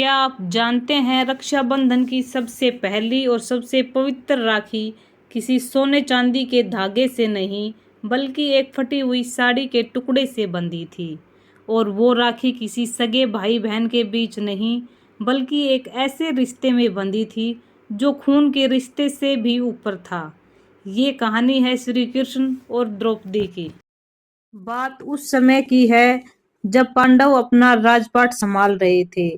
क्या आप जानते हैं रक्षाबंधन की सबसे पहली और सबसे पवित्र राखी किसी सोने चांदी के धागे से नहीं बल्कि एक फटी हुई साड़ी के टुकड़े से बंधी थी। और वो राखी किसी सगे भाई बहन के बीच नहीं बल्कि एक ऐसे रिश्ते में बंधी थी जो खून के रिश्ते से भी ऊपर था। ये कहानी है श्री कृष्ण और द्रौपदी की। बात उस समय की है जब पांडव अपना राजपाट संभाल रहे थे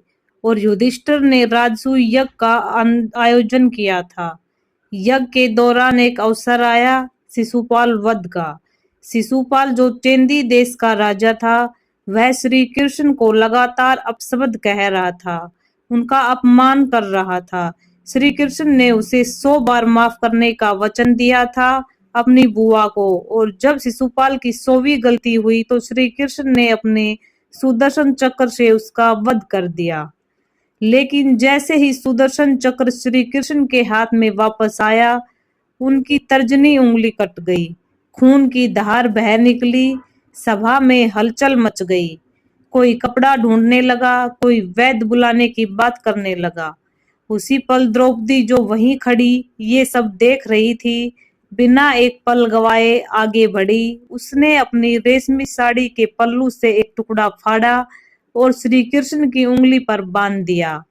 और युधिष्ठिर ने राजसूय यज्ञ का आयोजन किया था। यज्ञ के दौरान एक अवसर आया शिशुपाल वध का। शिशुपाल जो चेंदी देश का राजा था, वह श्री कृष्ण को लगातार अपशब्द कह रहा था, उनका अपमान कर रहा था। श्री कृष्ण ने उसे 100 बार माफ करने का वचन दिया था अपनी बुआ को, और जब शिशुपाल की 100वीं गलती हुई तो श्री कृष्ण ने अपने सुदर्शन चक्र से उसका वध कर दिया। लेकिन जैसे ही सुदर्शन चक्र श्री कृष्ण के हाथ में वापस आया, उनकी तर्जनी उंगली कट गई, खून की धार बह निकली, सभा में हलचल मच गई। कोई कपड़ा ढूंढने लगा, कोई वैद्य बुलाने की बात करने लगा। उसी पल द्रौपदी जो वहीं खड़ी ये सब देख रही थी, बिना एक पल गवाए आगे बढ़ी। उसने अपनी रेशमी साड़ी के पल्लू से एक टुकड़ा फाड़ा और श्री कृष्ण की उंगली पर बांध दिया।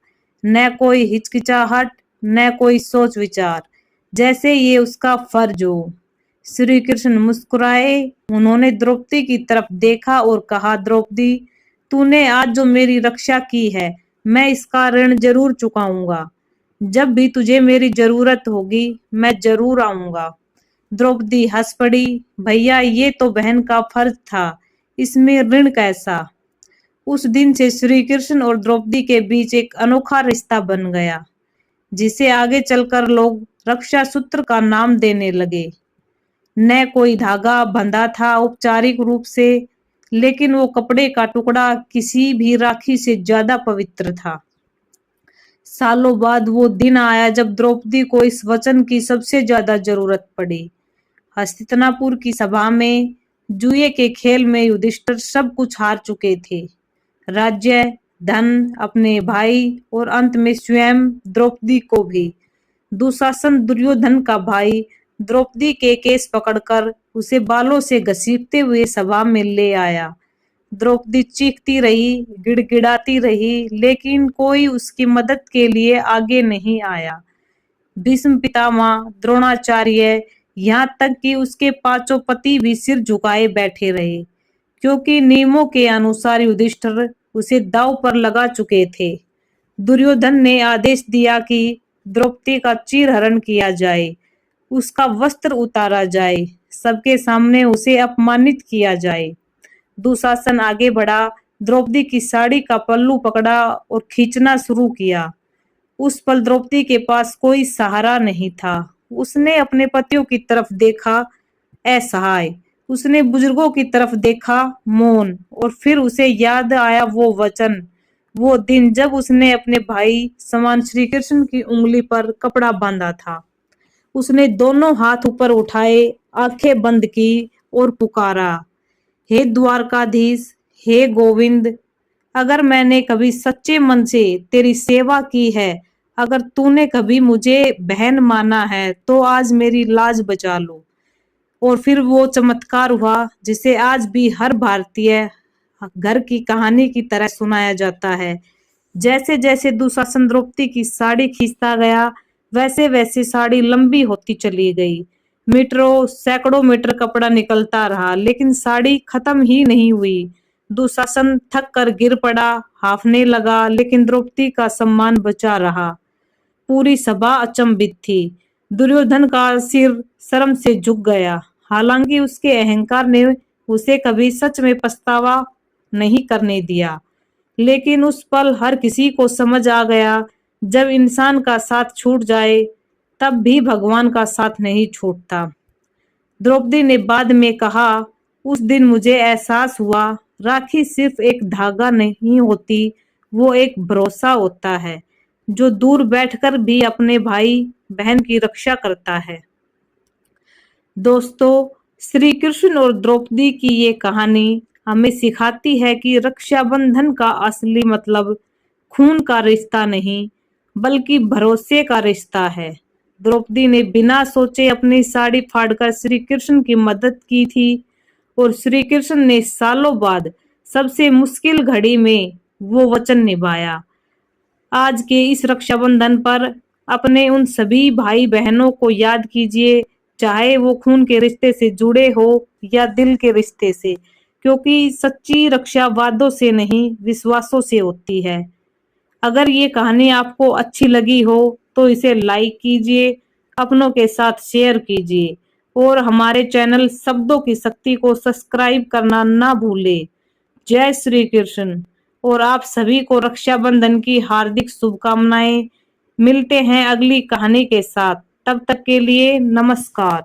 न कोई हिचकिचाहट, न कोई सोच विचार, जैसे ये उसका फर्ज हो। श्री कृष्ण मुस्कुराए, उन्होंने द्रौपदी की तरफ देखा और कहा, द्रौपदी, तूने आज जो मेरी रक्षा की है, मैं इसका ऋण जरूर चुकाऊंगा। जब भी तुझे मेरी जरूरत होगी मैं जरूर आऊंगा। द्रौपदी हंस पड़ी, भैया ये तो बहन का फर्ज था, इसमें ऋण कैसा। उस दिन से श्री कृष्ण और द्रौपदी के बीच एक अनोखा रिश्ता बन गया, जिसे आगे चलकर लोग रक्षा सूत्र का नाम देने लगे। न कोई धागा बंधा था औपचारिक रूप से, लेकिन वो कपड़े का टुकड़ा किसी भी राखी से ज्यादा पवित्र था। सालों बाद वो दिन आया जब द्रौपदी को इस वचन की सबसे ज्यादा जरूरत पड़ी। हस्तिनापुर की सभा में जुए के खेल में युधिष्ठिर सब कुछ हार चुके थे, राज्य, धन, अपने भाई और अंत में स्वयं द्रौपदी को भी। दुशासन दुर्योधन का भाई द्रौपदी के केस पकड़कर उसे बालों से घसीटते हुए सभा में ले आया। द्रौपदी चीखती रही, गिड़गिड़ाती रही, लेकिन कोई उसकी मदद के लिए आगे नहीं आया। भीष्म पितामह, द्रोणाचार्य, यहाँ तक कि उसके पांचों पति भी सिर झुकाए बैठे रहे, क्योंकि नियमों के अनुसार युधिष्ठिर उसे दांव पर लगा चुके थे। दुर्योधन ने आदेश दिया कि द्रौपदी का चीरहरण किया जाए, उसका वस्त्र उतारा जाए, सबके सामने उसे अपमानित किया जाए। दुशासन आगे बढ़ा, द्रौपदी की साड़ी का पल्लू पकड़ा और खींचना शुरू किया। उस पल द्रौपदी के पास कोई सहारा नहीं था। उसने अपने पतियों की तरफ देखा, असहाय। उसने बुजुर्गों की तरफ देखा, मौन। और फिर उसे याद आया वो वचन, वो दिन जब उसने अपने भाई समान श्री कृष्ण की उंगली पर कपड़ा बांधा था। उसने दोनों हाथ ऊपर उठाए, आंखें बंद की और पुकारा, हे द्वारकाधीश, हे गोविंद, अगर मैंने कभी सच्चे मन से तेरी सेवा की है, अगर तूने कभी मुझे बहन माना है, तो आज मेरी लाज बचा लो। और फिर वो चमत्कार हुआ जिसे आज भी हर भारतीय घर की कहानी की तरह सुनाया जाता है। जैसे जैसे दुशासन द्रौपदी की साड़ी खींचता गया, वैसे वैसे साड़ी लंबी होती चली गई। मीटरों सैकड़ों मीटर कपड़ा निकलता रहा, लेकिन साड़ी खत्म ही नहीं हुई। दुशासन थक कर गिर पड़ा, हाफने लगा, लेकिन द्रौपदी का सम्मान बचा रहा। पूरी सभा अचंभित थी। दुर्योधन का सिर शर्म से झुक गया, हालांकि उसके अहंकार ने उसे कभी सच में पछतावा नहीं करने दिया। लेकिन उस पल हर किसी को समझ आ गया, जब इंसान का साथ छूट जाए तब भी भगवान का साथ नहीं छूटता। द्रौपदी ने बाद में कहा, उस दिन मुझे एहसास हुआ, राखी सिर्फ एक धागा नहीं होती, वो एक भरोसा होता है जो दूर बैठकर भी अपने भाई बहन की रक्षा करता है। दोस्तों, श्री कृष्ण और द्रौपदी की ये कहानी हमें सिखाती है कि रक्षाबंधन का असली मतलब खून का रिश्ता नहीं बल्कि भरोसे का रिश्ता है। द्रौपदी ने बिना सोचे अपनी साड़ी फाड़कर श्री कृष्ण की मदद की थी और श्री कृष्ण ने सालों बाद सबसे मुश्किल घड़ी में वो वचन निभाया। आज के इस रक्षाबंधन पर अपने उन सभी भाई बहनों को याद कीजिए, चाहे वो खून के रिश्ते से जुड़े हो या दिल के रिश्ते से, क्योंकि सच्ची रक्षा वादों से नहीं विश्वासों से होती है। अगर ये कहानी आपको अच्छी लगी हो तो इसे लाइक कीजिए, अपनों के साथ शेयर कीजिए और हमारे चैनल शब्दों की शक्ति को सब्सक्राइब करना ना भूलें। जय श्री कृष्ण। और आप सभी को रक्षाबंधन की हार्दिक शुभकामनाएं। मिलते हैं अगली कहानी के साथ, तब तक के लिए नमस्कार।